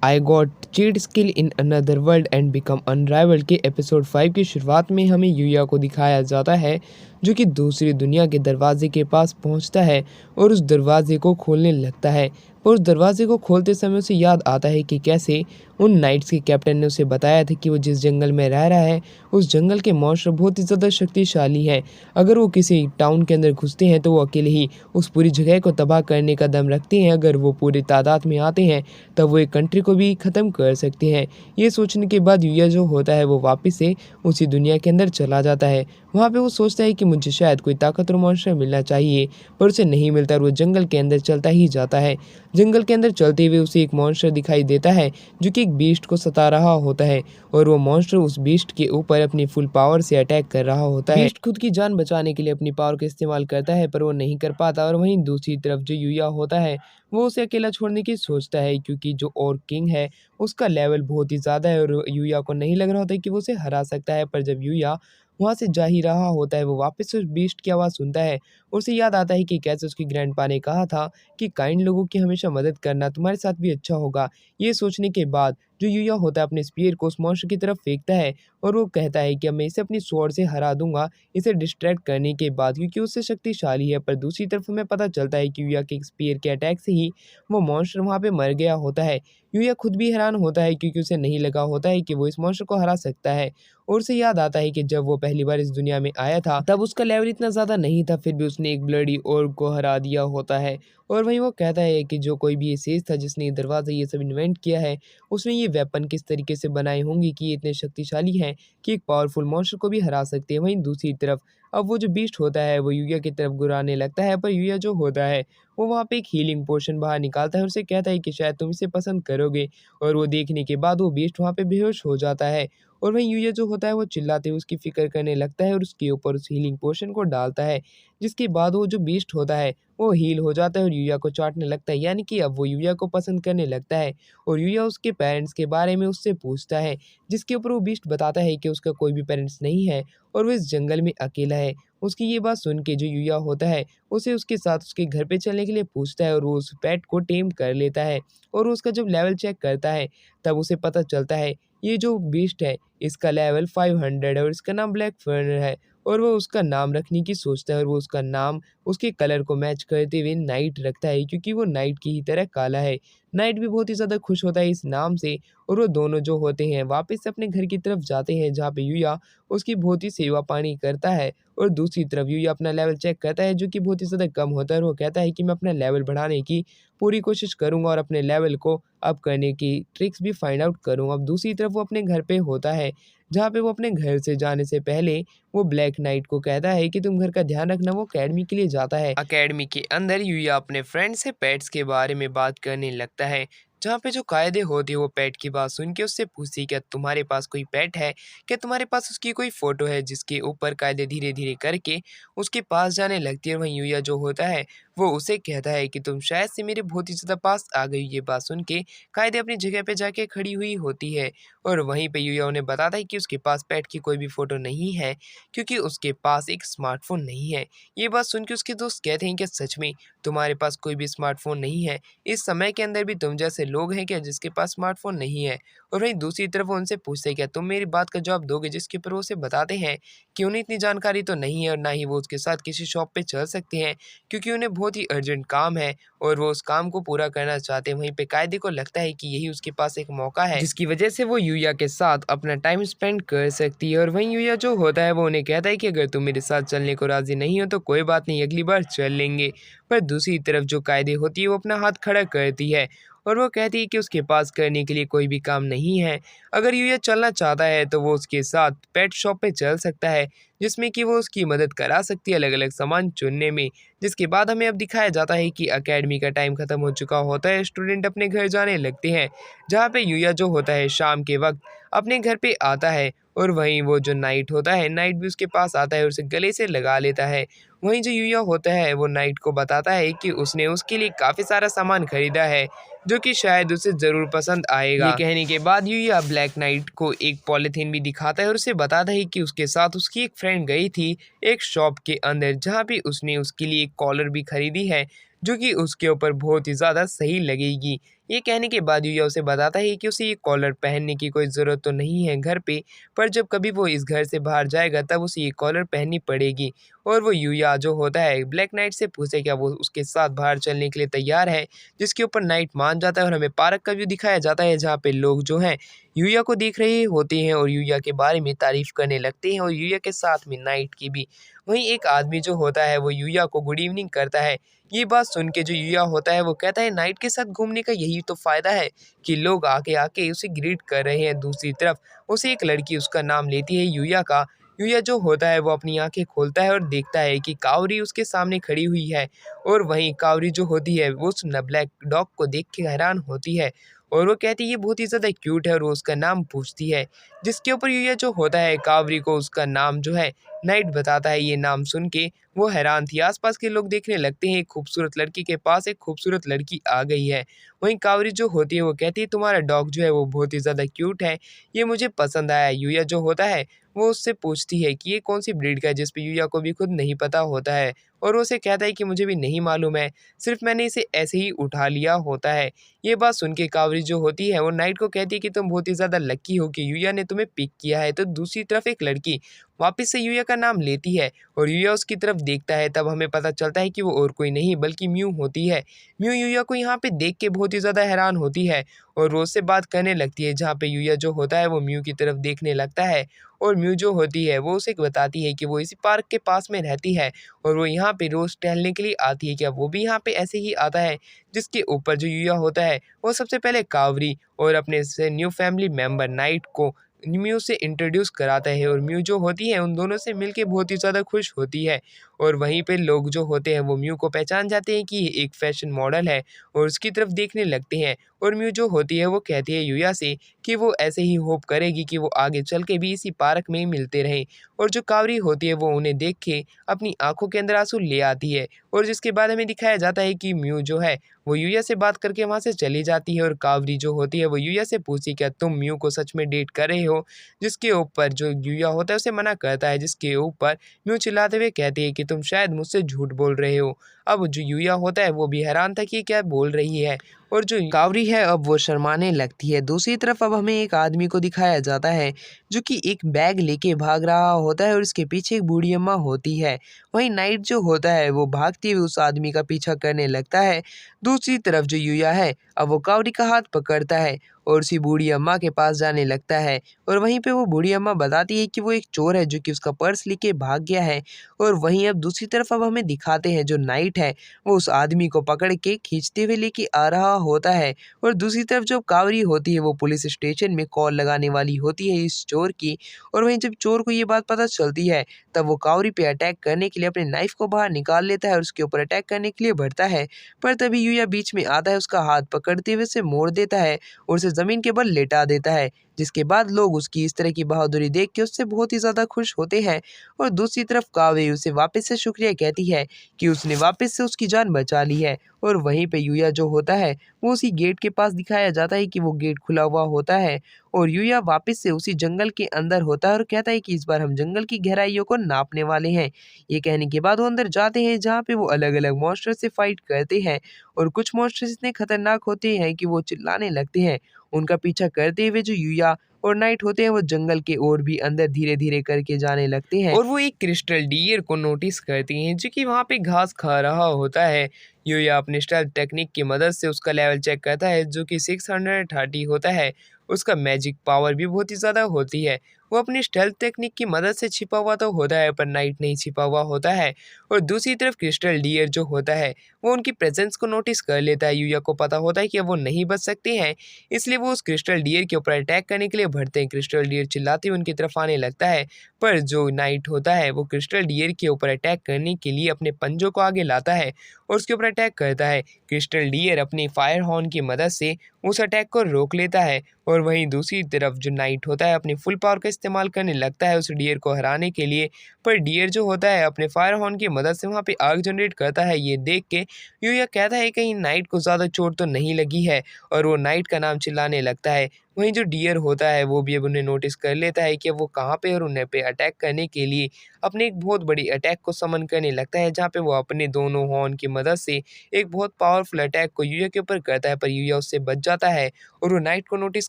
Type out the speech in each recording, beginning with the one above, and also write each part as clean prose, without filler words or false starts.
I got cheat skill in another world and become unrivalled के episode 5 की शुरुआत में हमें यूया को दिखाया जाता है जो कि दूसरी दुनिया के दरवाजे के पास पहुंचता है और उस दरवाजे को खोलने लगता है। पर उस दरवाजे को खोलते समय उसे याद आता है कि कैसे उन नाइट्स के कैप्टन ने उसे बताया था कि वो जिस जंगल में रह रहा है उस जंगल के मॉन्स्टर बहुत ही ज़्यादा शक्तिशाली है। अगर वो किसी टाउन के अंदर घुसते हैं तो वो अकेले ही उस पूरी जगह को तबाह करने का दम रखते हैं। अगर वो पूरी तादाद में आते हैं तब वो एक कंट्री को भी ख़त्म कर सकते हैं। ये सोचने के बाद यूया जो होता है वो वापस से उसी दुनिया के अंदर चला जाता है। वहाँ पे वो सोचता है कि मुझे शायद कोई ताकतवर मॉन्स्टर मिलना चाहिए, पर उसे नहीं मिलता और वो जंगल के अंदर चलता ही जाता है। जंगल के अंदर चलते हुए उसे एक मॉन्स्टर दिखाई देता है जो कि एक बीस्ट को सता रहा होता है और वो मॉन्स्टर उस बीस्ट के ऊपर अपनी फुल पावर से अटैक कर रहा होता है। बीस्ट खुद की जान बचाने के लिए अपनी पावर का इस्तेमाल करता है पर वो नहीं कर पाता और वहीं दूसरी तरफ जो यूया होता है वो उसे अकेला छोड़ने की सोचता है क्योंकि जो और किंग है उसका लेवल बहुत ही ज़्यादा है और यूया को नहीं लग रहा होता है कि वो उसे हरा सकता है। पर जब यूया वहाँ से जा ही रहा होता है वो वापस से उस बीस्ट की आवाज़ सुनता है। उसे याद आता है कि कैसे उसकी ग्रैंडपा ने कहा था कि काइंड लोगों की हमेशा मदद करना तुम्हारे साथ भी अच्छा होगा। ये सोचने के बाद जो यूया होता है अपने स्पीयर को उस मॉन्स्टर की तरफ फेंकता है और वो कहता है कि अब मैं इसे अपनी स्वॉर्ड से हरा दूंगा इसे डिस्ट्रैक्ट करने के बाद, क्योंकि उससे शक्तिशाली है। पर दूसरी तरफ हमें पता चलता है कि यूया के स्पीयर के अटैक से ही वो मॉन्स्टर वहाँ पे मर गया होता है। यूया खुद भी हैरान होता है क्योंकि उसे नहीं लगा होता है कि वो इस मॉन्स्टर को हरा सकता है और उसे याद आता है कि जब वो पहली बार इस दुनिया में आया था तब उसका लेवल इतना ज़्यादा नहीं था, फिर भी उसने एक ब्लडी ऑर्ब को हरा दिया होता है। और वहीं वो कहता है कि जो कोई भी ये सेज था जिसने ये दरवाज़ा ये सब इन्वेंट किया है उसने ये वेपन किस तरीके से बनाए होंगे कि ये इतने शक्तिशाली हैं कि एक पावरफुल मॉन्स्टर को भी हरा सकते हैं। वहीं दूसरी तरफ अब वो जो बीस्ट होता है वो यूया की तरफ गुराने लगता है, पर यूया जो होता है वो वहाँ पे एक हीलिंग पोशन बाहर निकालता है और उसे कहता है कि शायद तुम इसे पसंद करोगे। और वो देखने के बाद वो बीस्ट वहाँ पे बेहोश हो जाता है और वहीं यूया जो होता है वो चिल्लाते हुए उसकी फ़िक्र करने लगता है और उसके ऊपर उस हीलिंग पोशन को डालता है। जिसके बाद वो जो बीस्ट होता है वो हील हो जाता है और यूया को चाटने लगता है, यानी कि अब वो यूया को पसंद करने लगता है। और यूया उसके पेरेंट्स के बारे में उससे पूछता है, जिसके ऊपर वो बीस्ट बताता है कि उसका कोई भी पेरेंट्स नहीं है और वो इस जंगल में अकेला है। उसकी ये बात सुन के जो यूया होता है उसे उसके साथ उसके घर पे चलने के लिए पूछता है और वो उस पेट को टेम कर लेता है। और उसका जब लेवल चेक करता है तब उसे पता चलता है ये जो बीस्ट है इसका लेवल 500 है और इसका नाम ब्लैक फर्नर है। और वो उसका नाम रखने की सोचता है और वो उसका नाम उसके कलर को मैच करते हुए नाइट रखता है क्योंकि वो नाइट की ही तरह काला है। नाइट भी बहुत ही ज़्यादा खुश होता है इस नाम से और वो दोनों जो होते हैं वापस अपने घर की तरफ जाते हैं जहाँ पे यूया उसकी बहुत ही सेवा पानी करता है। और दूसरी तरफ यूया अपना लेवल चेक करता है जो कि बहुत ही ज़्यादा कम होता है और वो कहता है कि मैं अपना लेवल बढ़ाने की पूरी कोशिश करूँगा और अपने लेवल को अप करने की ट्रिक्स भी फाइंड आउट करूँगा। अब दूसरी तरफ वो अपने घर पे होता है जहाँ पे वो अपने घर से जाने से पहले वो ब्लैक नाइट को कहता है कि तुम घर का ध्यान रखना। वो अकेडमी के लिए जाता है। अकेडमी के अंदर यूया अपने फ्रेंड से पेट्स के बारे में बात करने लगता है जहाँ पे जो कायदे होती है वो पेट की बात सुन के उससे पूछती क्या तुम्हारे पास कोई पेट है, क्या तुम्हारे पास उसकी कोई फ़ोटो है। जिसके ऊपर कायदे धीरे धीरे करके उसके पास जाने लगती है। वहीं यूया जो होता है वो उसे कहता है कि तुम शायद से मेरे बहुत ही ज़्यादा पास आ गई। ये बात सुन के कायदे अपनी जगह पे जाके खड़ी हुई होती है और वहीं पे यूया उन्हें बताता है कि उसके पास पेट की कोई भी फ़ोटो नहीं है क्योंकि उसके पास एक स्मार्टफ़ोन नहीं है। ये बात सुन के उसके दोस्त कहते हैं कि सच में तुम्हारे पास कोई भी स्मार्टफ़ोन नहीं है? इस समय के अंदर भी तुम जैसे लोग हैं क्या जिसके पास स्मार्टफ़ोन नहीं है? और वहीं दूसरी तरफ वो उनसे पूछते हैं क्या तुम मेरी बात का जवाब दोगे, जिसके ऊपर वो उसे बताते हैं कि उन्हें इतनी जानकारी तो नहीं है और ना ही वो उसके साथ किसी शॉप पे चल सकते हैं क्योंकि उन्हें बहुत ही अर्जेंट काम है और वो उस काम को पूरा करना चाहते हैं। वहीं पे कायदे को लगता है कि यही उसके पास एक मौका है जिसकी वजह से वो यूया के साथ अपना टाइम स्पेंड कर सकती है। और वहीं यूया जो होता है वो उन्हें कहता है कि अगर तुम मेरे साथ चलने को राज़ी नहीं हो तो कोई बात नहीं, अगली बार चल लेंगे। पर दूसरी तरफ जो कायदे होती है वो अपना हाथ खड़ा करती है और वो कहती है कि उसके पास करने के लिए कोई भी काम नहीं है। अगर यूया चलना चाहता है तो वो उसके साथ पेट शॉप पे चल सकता है जिसमें कि वो उसकी मदद करा सकती है अलग अलग सामान चुनने में। जिसके बाद हमें अब दिखाया जाता है कि अकेडमी का टाइम ख़त्म हो चुका होता है, स्टूडेंट अपने घर जाने लगते हैं जहाँ पे यूया जो होता है शाम के वक्त अपने घर पे आता है और वहीं वो जो नाइट होता है नाइट भी उसके पास आता है और उसे गले से लगा लेता है। वहीं जो यूया होता है वो नाइट को बताता है कि उसने उसके लिए काफ़ी सारा सामान खरीदा है जो कि शायद उसे ज़रूर पसंद आएगा। ये कहने के बाद यूया ब्लैक नाइट को एक पॉलीथीन भी दिखाता है और उसे बताता है कि उसके साथ उसकी एक फ्रेंड गई थी एक शॉप के अंदर जहाँ पे उसने उसके लिए एक कॉलर भी खरीदी है जो कि उसके ऊपर बहुत ही ज़्यादा सही लगेगी। ये कहने के बाद यूया उसे बताता है कि उसे ये कॉलर पहनने की कोई ज़रूरत तो नहीं है घर पे, पर जब कभी वो इस घर से बाहर जाएगा तब उसे ये कॉलर पहननी पड़ेगी। और वो यूया जो होता है ब्लैक नाइट से पूछे क्या वो उसके साथ बाहर चलने के लिए तैयार है, जिसके ऊपर नाइट मान जाता है और हमें पार्क का व्यू दिखाया जाता है जहाँ पे लोग जो हैं यूया को देख रहे होते हैं और यूया के बारे में तारीफ़ करने लगते हैं और यूया के साथ में नाइट की भी। वहीं एक आदमी जो होता है वो यूया को गुड इवनिंग करता है। ये बात सुन के जो यूया होता है वो कहता है नाइट के साथ घूमने का यही तो फ़ायदा है कि लोग आके आके उसे ग्रीट कर रहे हैं। दूसरी तरफ उसे एक लड़की उसका नाम लेती है यूया का। यूया जो होता है वो अपनी आंखें खोलता है और देखता है कि कावरी उसके सामने खड़ी हुई है और वहीं कावरी जो होती है वो उस ब्लैक डॉग को देख के हैरान होती है और वो कहती है ये बहुत ही ज़्यादा क्यूट है और वो उसका नाम पूछती है, जिसके ऊपर यूया जो होता है कावरी को उसका नाम जो है नाइट बताता है। ये नाम सुन के वो हैरान थी। आसपास के लोग देखने लगते हैं एक खूबसूरत लड़की के पास एक खूबसूरत लड़की आ गई है। वहीं कावरी जो होती है वो कहती है तुम्हारा डॉग जो है वो बहुत ही ज़्यादा क्यूट है, ये मुझे पसंद आया। यूया जो होता है वो उससे पूछती है कि ये कौन सी ब्रीड का है, जिस पे यूया को भी खुद नहीं पता होता है और वो उसे कहता है कि मुझे भी नहीं मालूम है, सिर्फ मैंने इसे ऐसे ही उठा लिया होता है। ये बात सुन के कावरी जो होती है वो नाइट को कहती है कि तुम बहुत ही ज़्यादा लकी हो कि यूया ने तुम्हें पिक किया है। तो दूसरी तरफ एक लड़की वापस से यूया का नाम लेती है और यूया उसकी तरफ देखता है। तब हमें पता चलता है कि वो और कोई नहीं बल्कि म्यू होती है। म्यू यूया को यहाँ पे देख के बहुत ही ज़्यादा हैरान होती है और रोज़ से बात करने लगती है, जहाँ पे यूया जो होता है वो म्यू की तरफ देखने लगता है और म्यू जो होती है वो उसे बताती है कि वो इसी पार्क के पास में रहती है और वो यहाँ पे रोज़ टहलने के लिए आती है। क्या वो भी यहाँ पे ऐसे ही आता है? जिसके ऊपर जो यूया होता है वो सबसे पहले कावरी और अपने से न्यू फैमिली मेंबर नाइट को म्यू से इंट्रोड्यूस कराता है और म्यू जो होती है उन दोनों से मिलके बहुत ही ज़्यादा खुश होती है और वहीं पे लोग जो होते हैं वो म्यू को पहचान जाते हैं कि ये एक फैशन मॉडल है और उसकी तरफ देखने लगते हैं और म्यू जो होती है वो कहती है यूया से कि वो ऐसे ही होप करेगी कि वो आगे चल के भी इसी पार्क में ही मिलते रहें और जो कावरी होती है वो उन्हें देख के अपनी आंखों के अंदर आंसू ले आती है और जिसके बाद हमें दिखाया जाता है कि म्यू जो है वो यूया से बात करके वहाँ से चली जाती है और कावरी जो होती है वो यूया से पूछती क्या तुम म्यू को सच में डेट कर रहे हो, जिसके ऊपर जो यूया होता है उसे मना करता है, जिसके ऊपर म्यू चिल्लाते हुए कहती है कि तुम शायद मुझसे झूठ बोल रहे हो। अब जो यूया होता है वो भी हैरान था कि ये क्या बोल रही है और जो कावरी है अब वो शर्माने लगती है। दूसरी तरफ अब हमें एक आदमी को दिखाया जाता है जो कि एक बैग लेके भाग रहा होता है और उसके पीछे एक बूढ़ी अम्मा होती है। वहीं नाइट जो होता है वो भागते हुए उस आदमी का पीछा करने लगता है। दूसरी तरफ जो यूया है अब वो कावरी का हाथ पकड़ता है और उसी बूढ़ी अम्मा के पास जाने लगता है और वहीं पे वो बूढ़ी अम्मा बताती है कि वो एक चोर है जो कि उसका पर्स लेके भाग गया है। और वहीं अब दूसरी तरफ अब हमें दिखाते हैं जो नाइट है वो उस आदमी को पकड़ के खींचते हुए लेके आ रहा होता है और दूसरी तरफ जो कावरी होती है वो पुलिस स्टेशन में कॉल लगाने वाली होती है इस चोर की। और वहीं जब चोर को ये बात पता चलती है तब वो कावरी पे अटैक करने के लिए अपने नाइफ को बाहर निकाल लेता है और उसके ऊपर अटैक करने के लिए बढ़ता है, पर तभी यूया बीच में आता है, उसका हाथ पकड़ते हुए उसे मोड़ देता है और उसे ज़मीन के बल लेटा देता है। जिसके बाद लोग उसकी इस तरह की बहादुरी देख के उससे बहुत ही ज़्यादा खुश होते हैं और दूसरी तरफ कावरी उसे वापस से शुक्रिया कहती है कि उसने वापस से उसकी जान बचा ली है। और वहीं पे यूया जो होता है वो उसी गेट के पास दिखाया जाता है कि वो गेट खुला हुआ होता है और यूया वापस से उसी जंगल के अंदर होता है और कहता है कि इस बार हम जंगल की गहराइयों को नापने वाले हैं। ये कहने के बाद वो अंदर जाते हैं जहाँ पे वो अलग अलग मॉन्स्टर से फाइट करते हैं और कुछ मॉन्स्टर्स इतने खतरनाक होते हैं कि वो चिल्लाने लगते हैं। उनका पीछा करते हुए जो यूया और नाइट होते हैं वो जंगल के और भी अंदर धीरे धीरे करके जाने लगते हैं और वो एक क्रिस्टल डियर को नोटिस करती हैं जो कि वहाँ पे घास खा रहा होता है। यूया अपने स्टेल्थ टेक्निक की मदद से उसका लेवल चेक करता है जो कि 630 होता है। उसका मैजिक पावर भी बहुत ही ज़्यादा होती है। वो अपनी स्टेल्थ टेक्निक की मदद से छिपा हुआ तो होता है पर नाइट नहीं छिपा हुआ होता है। और दूसरी तरफ क्रिस्टल डियर जो होता है वो उनकी प्रेजेंस को नोटिस कर लेता है। यूया को पता होता है कि अब वो नहीं बच सकते हैं, इसलिए वो उस क्रिस्टल डियर के ऊपर अटैक करने के लिए बढ़ते हैं। क्रिस्टल डियर चिल्लाते हुए उनकी तरफ आने लगता है पर जो नाइट होता है वो क्रिस्टल डियर के ऊपर अटैक करने के लिए अपने पंजों को आगे लाता है और उसके ऊपर अटैक करता है। क्रिस्टल डियर अपनी फायर हॉर्न की मदद से उस अटैक को रोक लेता है और वहीं दूसरी तरफ जो नाइट होता है अपनी फुल पावर का इस्तेमाल करने लगता है उस डियर को हराने के लिए। पर डियर जो होता है अपने फायर हॉर्न की मदद से वहाँ पे आग जनरेट करता है। ये देख के यूया कहता है कहीं नाइट को ज़्यादा चोट तो नहीं लगी है और वो नाइट का नाम चिल्लाने लगता है। वहीं जो डियर होता है वो भी अब उन्हें नोटिस कर लेता है कि अब वो कहाँ पे और उन्हें पे अटैक करने के लिए अपने एक बहुत बड़ी अटैक को समन करने लगता है, जहाँ पे वो अपने दोनों हॉर्न की मदद से एक बहुत पावरफुल अटैक को यूया के ऊपर करता है, पर यूया उससे बच जाता है और वो नाइट को नोटिस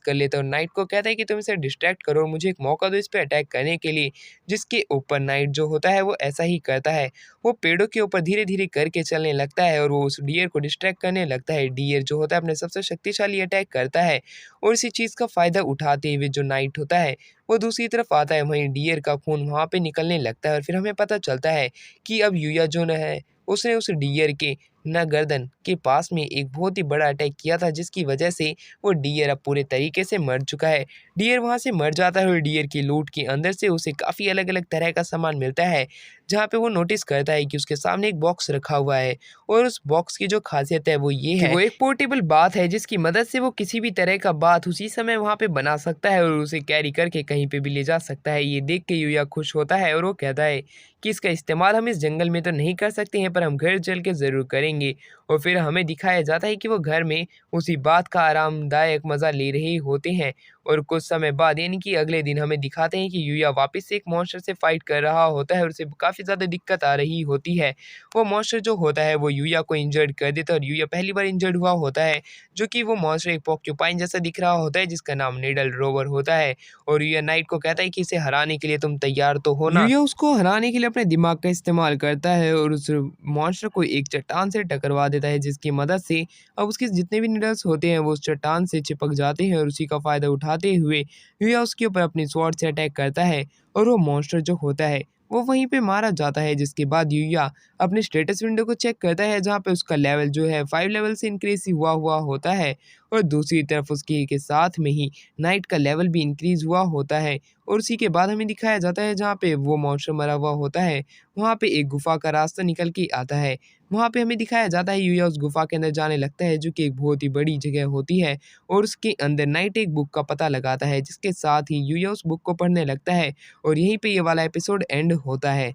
कर लेता है और नाइट को कहता है कि तुम इसे डिस्ट्रैक्ट करो और मुझे एक मौका दो इस पे अटैक करने के लिए, जिसके ऊपर नाइट जो होता है वो ऐसा ही करता है। वो पेड़ों के ऊपर धीरे-धीरे करके चलने लगता है और वो उस डियर को डिस्ट्रैक्ट करने लगता है। डियर जो होता है अपने सबसे शक्तिशाली अटैक करता है और इसी चीज़ का फ़ायदा उठाते हुए जो नाइट होता है वो दूसरी तरफ आता है। वहीं डियर का खून वहाँ पे निकलने लगता है और फिर हमें पता चलता है कि अब यूया जो न है उसने उस डियर के ना गर्दन के पास में एक बहुत ही बड़ा अटैक किया था, जिसकी वजह से वो डियर अब पूरे तरीके से मर चुका है। डियर वहाँ से मर जाता है और डियर की लूट के अंदर से उसे काफ़ी अलग-अलग तरह का सामान मिलता है, जहाँ पे वो नोटिस करता है कि उसके सामने एक बॉक्स रखा हुआ है और उस बॉक्स की जो ख़ासियत है वो ये है, वो एक पोर्टेबल बाथ है, जिसकी मदद से वो किसी भी तरह का बाथ उसी समय वहाँ पे बना सकता है और उसे कैरी करके कहीं पे भी ले जा सकता है। ये देख के यूया खुश होता है और वो कहता है कि इसका इस्तेमाल हम इस जंगल में तो नहीं कर सकते हैं, पर हम घर चल के ज़रूर करेंगे। और फिर हमें दिखाया जाता है कि वो घर में उसी बात का आरामदायक मज़ा ले रहे होते हैं और कुछ समय बाद यानी कि अगले दिन हमें दिखाते हैं कि यूया वापस से एक मॉन्स्टर से फाइट कर रहा होता है और उसे काफ़ी ज़्यादा दिक्कत आ रही होती है। वो मॉन्स्टर जो होता है वो यूया को इंजर्ड कर देता है और यूया पहली बार इंजर्ड हुआ होता है, जो कि वो मॉन्स्टर एक पोर्क्यूपाइन जैसा दिख रहा होता है, जिसका नाम निडल रोवर होता है। और यूया नाइट को कहता है कि इसे हराने के लिए तुम तैयार तो हो ना। यूया उसको हराने के लिए अपने दिमाग का इस्तेमाल करता है और उस मॉन्स्टर को एक चट्टान से टकरवा देता है, जिसकी मदद से अब उसके जितने भी निडल्स होते हैं वो उस चट्टान से चिपक जाते हैं और उसी का फ़ायदा उठाते हुए यूया उसके ऊपर अपनी स्वॉर्ड से अटैक करता है और वो मॉन्स्टर जो होता है वो वहीं पे मारा जाता है। जिसके बाद यूया अपने स्टेटस विंडो को चेक करता है, जहाँ पे उसका लेवल जो है 5 लेवल से इंक्रीज हुआ हुआ होता है और दूसरी तरफ उसके के साथ में ही नाइट का लेवल भी इंक्रीज हुआ होता है। और उसी के बाद हमें दिखाया जाता है जहाँ पे वो मॉन्स्टर मरा हुआ होता है, वहाँ पे एक गुफा का रास्ता निकल के आता है। वहाँ पे हमें दिखाया जाता है यूया उस गुफा के अंदर जाने लगता है, जो कि एक बहुत ही बड़ी जगह होती है और उसके अंदर नाइट एक बुक का पता लगाता है, जिसके साथ ही यूया उस बुक को पढ़ने लगता है और यहीं पे ये वाला एपिसोड एंड होता है।